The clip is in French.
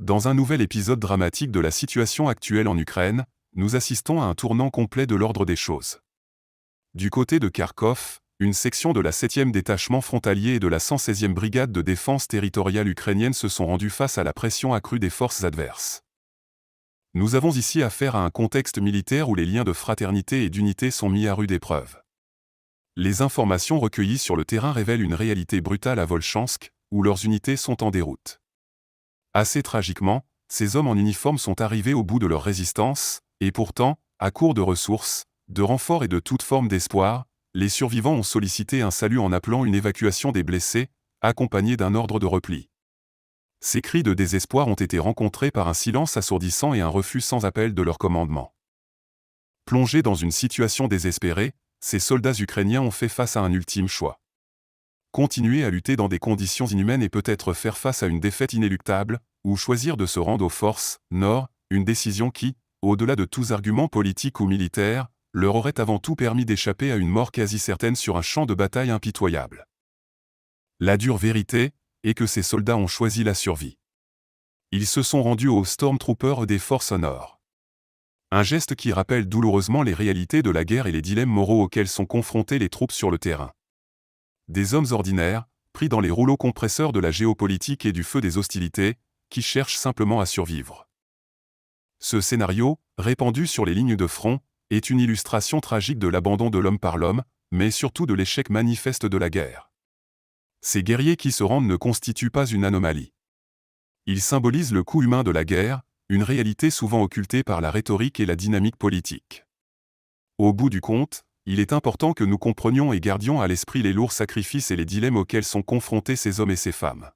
Dans un nouvel épisode dramatique de la situation actuelle en Ukraine, nous assistons à un tournant complet de l'ordre des choses. Du côté de Kharkov, une section de la 7e détachement frontalier et de la 116e brigade de défense territoriale ukrainienne se sont rendus face à la pression accrue des forces adverses. Nous avons ici affaire à un contexte militaire où les liens de fraternité et d'unité sont mis à rude épreuve. Les informations recueillies sur le terrain révèlent une réalité brutale à Volchansk, où leurs unités sont en déroute. Assez tragiquement, ces hommes en uniforme sont arrivés au bout de leur résistance, et pourtant, à court de ressources, de renforts et de toute forme d'espoir, les survivants ont sollicité un salut en appelant une évacuation des blessés, accompagnée d'un ordre de repli. Ces cris de désespoir ont été rencontrés par un silence assourdissant et un refus sans appel de leur commandement. Plongés dans une situation désespérée, ces soldats ukrainiens ont fait face à un ultime choix. Continuer à lutter dans des conditions inhumaines et peut-être faire face à une défaite inéluctable, ou choisir de se rendre aux forces Nord, une décision qui, au-delà de tous arguments politiques ou militaires, leur aurait avant tout permis d'échapper à une mort quasi certaine sur un champ de bataille impitoyable. La dure vérité est que ces soldats ont choisi la survie. Ils se sont rendus aux Stormtroopers des forces Nord. Un geste qui rappelle douloureusement les réalités de la guerre et les dilemmes moraux auxquels sont confrontées les troupes sur le terrain. Des hommes ordinaires, pris dans les rouleaux compresseurs de la géopolitique et du feu des hostilités, qui cherchent simplement à survivre. Ce scénario, répandu sur les lignes de front, est une illustration tragique de l'abandon de l'homme par l'homme, mais surtout de l'échec manifeste de la guerre. Ces guerriers qui se rendent ne constituent pas une anomalie. Ils symbolisent le coût humain de la guerre, une réalité souvent occultée par la rhétorique et la dynamique politique. Au bout du compte, il est important que nous comprenions et gardions à l'esprit les lourds sacrifices et les dilemmes auxquels sont confrontés ces hommes et ces femmes.